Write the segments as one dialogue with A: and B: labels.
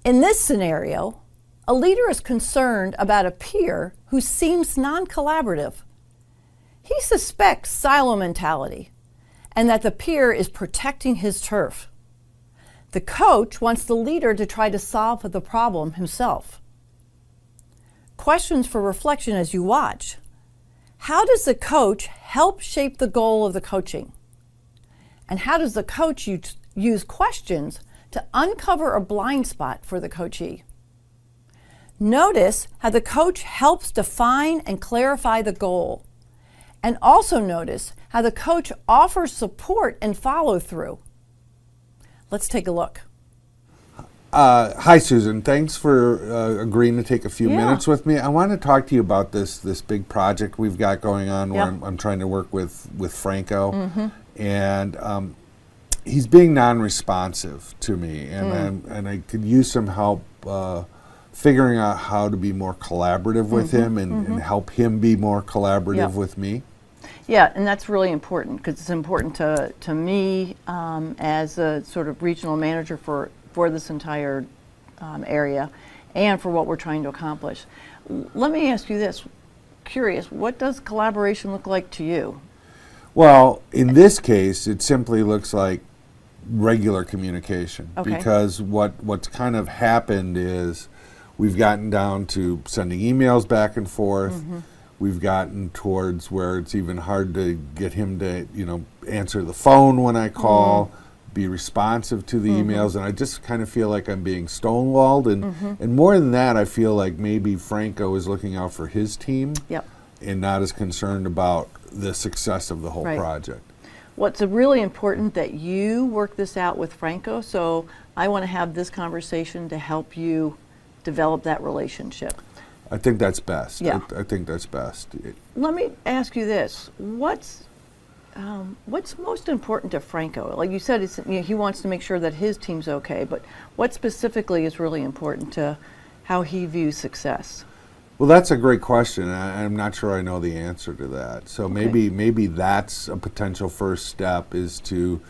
A: In this scenario, a leader is concerned about a peer who seems non-collaborative. He suspects silo mentality and that the peer is protecting his turf. The coach wants the leader to try to solve the problem himself. Questions for reflection as you watch. How does the coach help shape the goal of the coaching? And how does the coach use questions to uncover a blind spot for the coachee? Notice how the coach helps define and clarify the goal. And also notice how the coach offers support and follow through. Let's take a look.
B: Hi, Susan. Thanks for agreeing to take a few minutes with me. I want to talk to you about this big project we've got going on where I'm trying to work with Franco. And he's being non-responsive to me, and I could use some help figuring out how to be more collaborative with him and help him be more collaborative with me.
A: Yeah, and that's really important because it's important to me as a sort of regional manager for this entire area and for what we're trying to accomplish. Let me ask you this, curious, what does collaboration look like to you?
B: Well, in this case, it simply looks like regular communication because what's kind of happened is we've gotten down to sending emails back and forth. We've gotten towards where it's even hard to get him to, answer the phone when I call, be responsive to the emails, and I just kind of feel like I'm being stonewalled. And more than that, I feel like maybe Franco is looking out for his team and not as concerned about the success of the whole project.
A: Well, it's really important that you work this out with Franco, so I want to have this conversation to help you develop that relationship.
B: I think that's best. I think that's best.
A: Let me ask you this. What's most important to Franco? Like you said, he wants to make sure that his team's okay, but what specifically is really important to how he views success?
B: Well, that's a great question. I'm not sure I know the answer to that. So maybe that's a potential first step, is to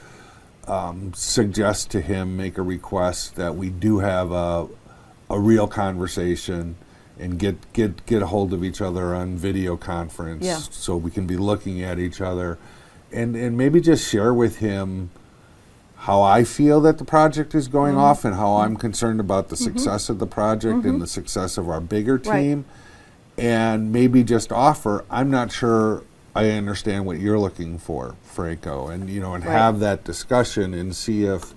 B: suggest to him, make a request that we do have a real conversation and get a hold of each other on video conference so we can be looking at each other and maybe just share with him how I feel that the project is going off and how I'm concerned about the success of the project and the success of our bigger team, and maybe just offer, I'm not sure I understand what you're looking for, Franco, and and have that discussion and see if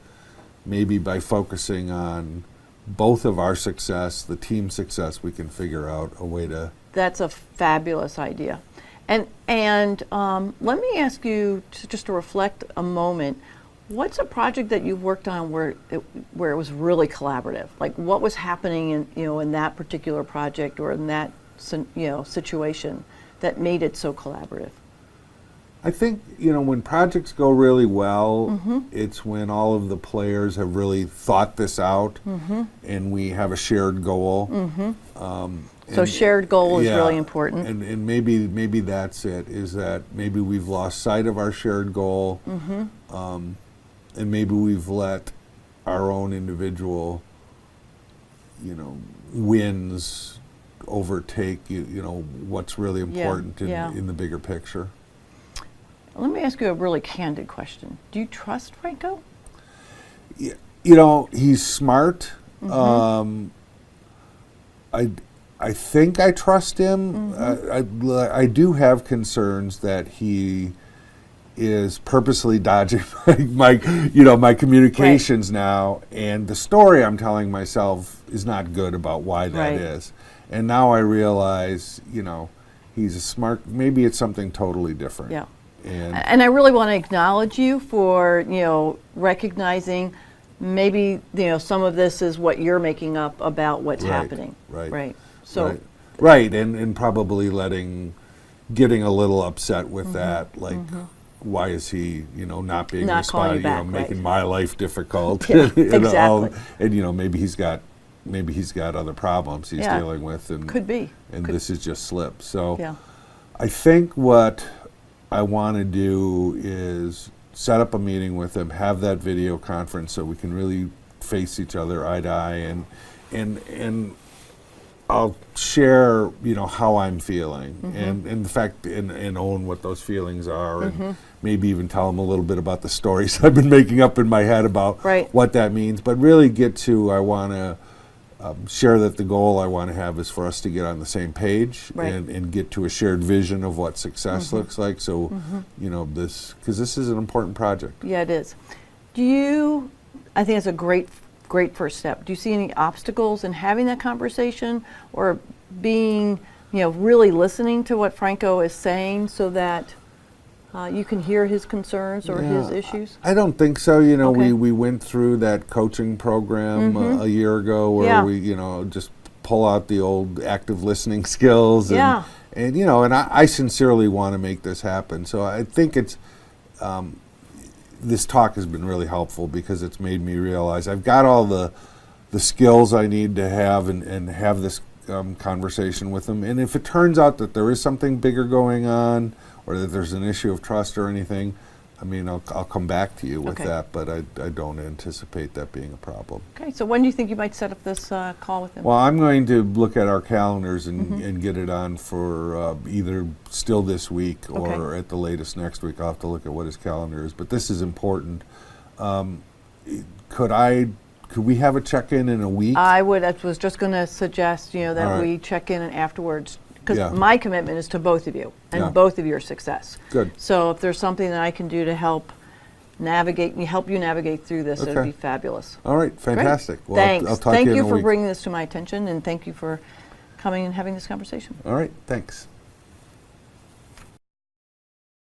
B: maybe by focusing on both of our success, the team success, we can figure out a way to.
A: That's a fabulous idea. And let me ask you just to reflect a moment. What's a project that you've worked on where it was really collaborative? Like what was happening in that particular project or in that situation that made it so collaborative?
B: I think when projects go really well, it's when all of the players have really thought this out, and we have a shared goal.
A: So shared goal is really important.
B: And maybe that's it. Is that maybe we've lost sight of our shared goal, and maybe we've let our own individual, wins overtake what's really important in the bigger picture.
A: Let me ask you a really candid question. Do you trust Franco?
B: He's smart. I think I trust him. I do have concerns that he is purposely dodging my communications now, and the story I'm telling myself is not good about why that is. And now I realize, he's a smart. Maybe it's something totally different.
A: Yeah. And I really want to acknowledge you for recognizing maybe some of this is what you're making up about what's happening. Right. So.
B: Right, and probably getting a little upset with that, like. Why is he, not being responsive, making my life difficult?
A: Exactly.
B: And maybe he's got other problems he's dealing with, and
A: could be.
B: And this is just slip. So, I think what I want to do is set up a meeting with him, have that video conference, so we can really face each other eye to eye, and I'll share, how I'm feeling, and in fact, and own what those feelings are, and maybe even tell them a little bit about the stories I've been making up in my head about
A: Right.
B: what that means. But really get to, I want to share that the goal I want to have is for us to get on the same page,
A: Right.
B: and get to a shared vision of what success looks like. So, because this is an important project.
A: Yeah, it is. I think it's a great first step. Do you see any obstacles in having that conversation, or being, really listening to what Franco is saying so that you can hear his concerns or his issues?
B: I don't think so.
A: Okay.
B: We went through that coaching program a year ago where
A: Yeah.
B: we, just pull out the old active listening skills.
A: Yeah.
B: And I sincerely want to make this happen. So I think this talk has been really helpful because it's made me realize I've got all the skills I need to have and have this conversation with them. And if it turns out that there is something bigger going on, or that there's an issue of trust or anything, I'll come back to you with
A: Okay.
B: that, but I don't anticipate that being a problem.
A: Okay, so when do you think you might set up this call with him?
B: Well, I'm going to look at our calendars and get it on for either still this week or
A: Okay.
B: at the latest next week. I'll have to look at what his calendar is, but this is important. Could we have a check-in in a week?
A: I was just going to suggest, that
B: All right.
A: we check in and afterwards, because
B: Yeah.
A: my commitment is to both of you and
B: Yeah.
A: both of your success.
B: Good.
A: So if there's something that I can do to help you navigate through this, it would
B: Okay.
A: be fabulous.
B: All right,
A: Great.
B: fantastic. Well,
A: Thanks.
B: I'll talk
A: Thank
B: to you
A: you
B: in a
A: for
B: week.
A: bringing this to my attention, and thank you for coming and having this conversation.
B: All right, thanks.